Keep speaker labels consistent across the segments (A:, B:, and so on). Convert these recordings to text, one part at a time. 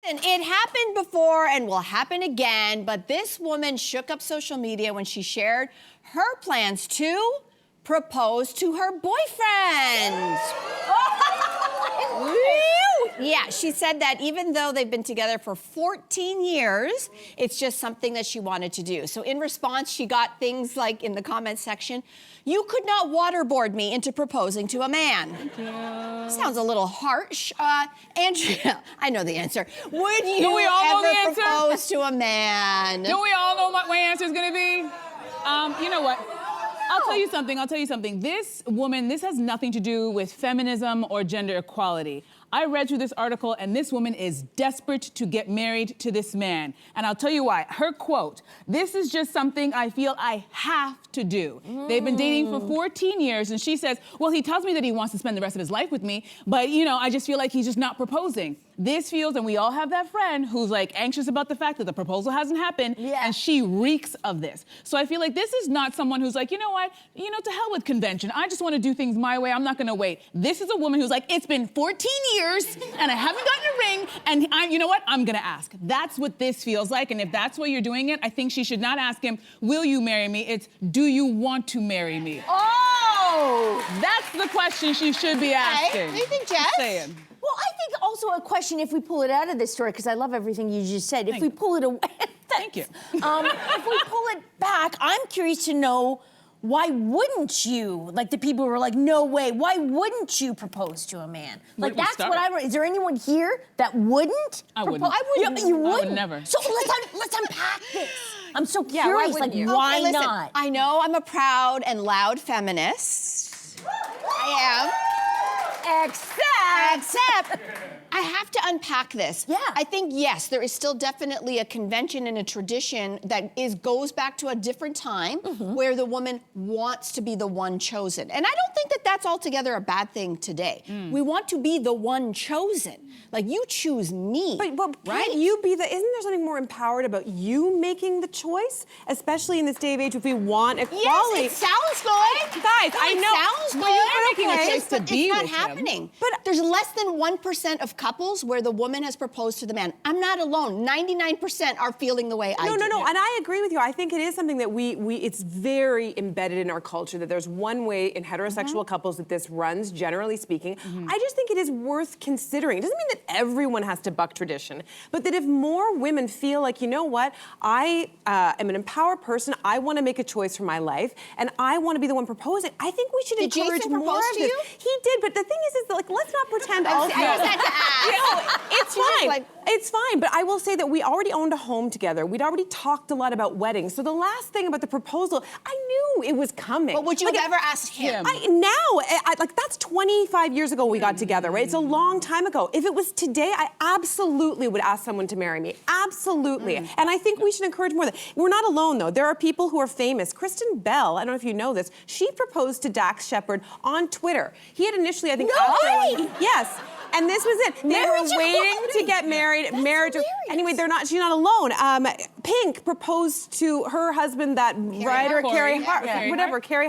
A: And it happened before and will happen again, but this woman shook up social media when she shared her plans to propose to her boyfriend. Yeah, she said that even though they've been together for 14 years, it's just something that she wanted to do. So in response, she got things like in the comment section, "You could not waterboard me into proposing to a man." Sounds a little harsh. Andrea, I know the answer. Would you ever propose to a man?
B: Do we all know what my answer is gonna be? You know what? I'll tell you something. This woman, this has nothing to do with feminism or gender equality. I read through this article and this woman is desperate to get married to this man. And I'll tell you why. Her quote, "This is just something I feel I have to do." They've been dating for 14 years and she says, "Well, he tells me that he wants to spend the rest of his life with me, but I just feel like he's just not proposing." This feels, and we all have that friend who's like anxious about the fact that the proposal hasn't happened, and she reeks of this. So I feel like this is not someone who's like, you know what, to hell with convention. I just want to do things my way. I'm not going to wait. This is a woman who's like, it's been 14 years and I haven't gotten a ring, and I'm going to ask. That's what this feels like, and if that's what you're doing it, I think she should not ask him, "Will you marry me?" It's, "Do you want to marry me?"
C: Oh!
B: That's the question she should be asking.
A: What do you think, Jess?
B: Just saying.
C: Well, I think also a question, if we pull it out of this story, because I love everything you just said, if we pull it away,
B: Thank you.
C: if we pull it back, I'm curious to know, why wouldn't you? Like the people who are like, no way, why wouldn't you propose to a man? Like that's what I, is there anyone here that wouldn't?
B: I wouldn't.
C: You wouldn't?
B: I would never.
C: So let's unpack this. I'm so curious, why
A: listen,
C: not?
A: I know I'm a proud and loud feminist. I am. Except, I have to unpack this.
C: Yeah.
A: I think, yes, there is still definitely a convention and a tradition that goes back to a different time where the woman wants to be the one chosen. And I don't think that that's altogether a bad thing today. We want to be the one chosen. Like, you choose me,
D: but
A: right?
D: Can't you be isn't there something more empowered about you making the choice? Especially in this day of age, if we want equality.
A: Yes, it sounds good.
D: Guys, I know.
A: It sounds good.
B: You're making a choice to be
A: it's not
B: with
A: happening.
D: But
A: there's less than 1% of couples where the woman has proposed to the man. I'm not alone. 99% are feeling the way I do.
D: No, and I agree with you. I think it is something that it's very embedded in our culture that there's one way in heterosexual couples that this runs, generally speaking. I just think it is worth considering. It doesn't mean that everyone has to buck tradition, but that if more women feel like, you know what, I am an empowered person, I want to make a choice for my life, and I want to be the one proposing, I think we should encourage
A: Jason
D: more
A: propose
D: of
A: to
D: this.
A: you?
D: He did, but the thing is like, let's not pretend also.
A: I just had to ask.
D: It's fine. It's fine, but I will say that we already owned a home together. We'd already talked a lot about weddings. So the last thing about the proposal, I knew it was coming.
A: But would you have ever asked him?
D: Like that's 25 years ago we got together, right? It's a long time ago. If it was today, I absolutely would ask someone to marry me. Absolutely. And I think we should encourage more of that. We're not alone though. There are people who are famous. Kristen Bell, I don't know if you know this, she proposed to Dax Shepard on Twitter. He had initially, I think, yes. And this was it. They were waiting to get married. Anyway, she's not alone. Pink proposed to her husband, that writer, Carrie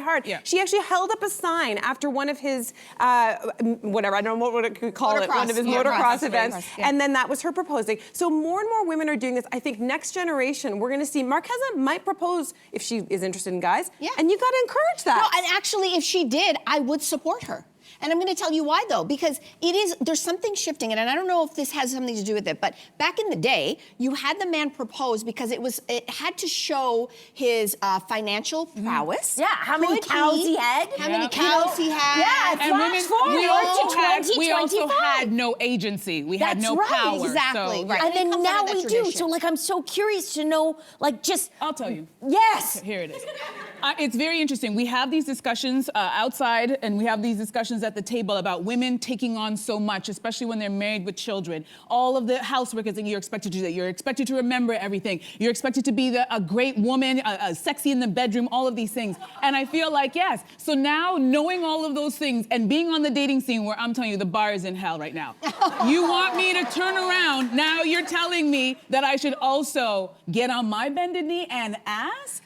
D: Hart.
B: Yeah.
D: She actually held up a sign after one of his, whatever, I don't know what it could call it, one of his motocross events. And then that was her proposing. So more and more women are doing this. I think next generation, we're going to see Marquesa might propose if she is interested in guys.
A: Yeah.
D: And you got to encourage that.
A: No, and actually, if she did, I would support her. And I'm going to tell you why, though, because there's something shifting, and I don't know if this has something to do with it, but back in the day, you had the man propose because it had to show his financial prowess.
C: Yeah, how many cows he had.
A: How many cows he had.
C: Yeah,
B: and women, we also had no agency. We had no power.
A: Exactly,
B: so,
A: right.
C: And then now we do. So, like, I'm so curious to know, like, just...
B: I'll tell you.
C: Yes.
B: Here it is. It's very interesting. We have these discussions outside, and we have these discussions at the table about women taking on so much, especially when they're married with children. All of the housework is that you're expected to do that. You're expected to remember everything. You're expected to be a great woman, sexy in the bedroom, all of these things. And I feel like, yes. So now, knowing all of those things and being on the dating scene where I'm telling you, the bar is in hell right now. You want me to turn around, now you're telling me that I should also get on my bended knee and ask?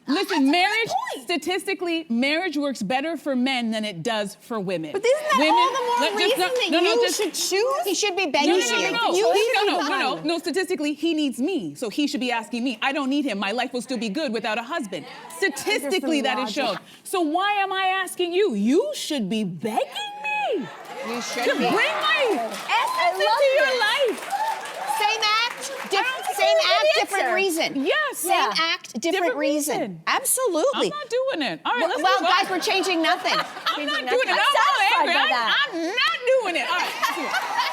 B: Listen, marriage, statistically, marriage works better for men than it does for women.
A: But isn't that all the more reason that you should choose? He should be begging you.
B: No. no, statistically, he needs me, so he should be asking me. I don't need him. My life will still be good without a husband. Statistically, that is shown. So why am I asking you? You should be begging me.
A: You should
B: to
A: be.
B: bring my essence into your life.
A: Same different reason.
B: Yes.
A: Same act, different reason. Absolutely.
B: I'm not doing it. All right, let's
A: well,
B: move on.
A: guys, we're changing nothing.
B: I'm not
A: Changing
B: doing it.
A: nothing.
B: I'm
C: satisfied
B: angry.
C: by that.
B: I'm not doing it. All right, let's do it.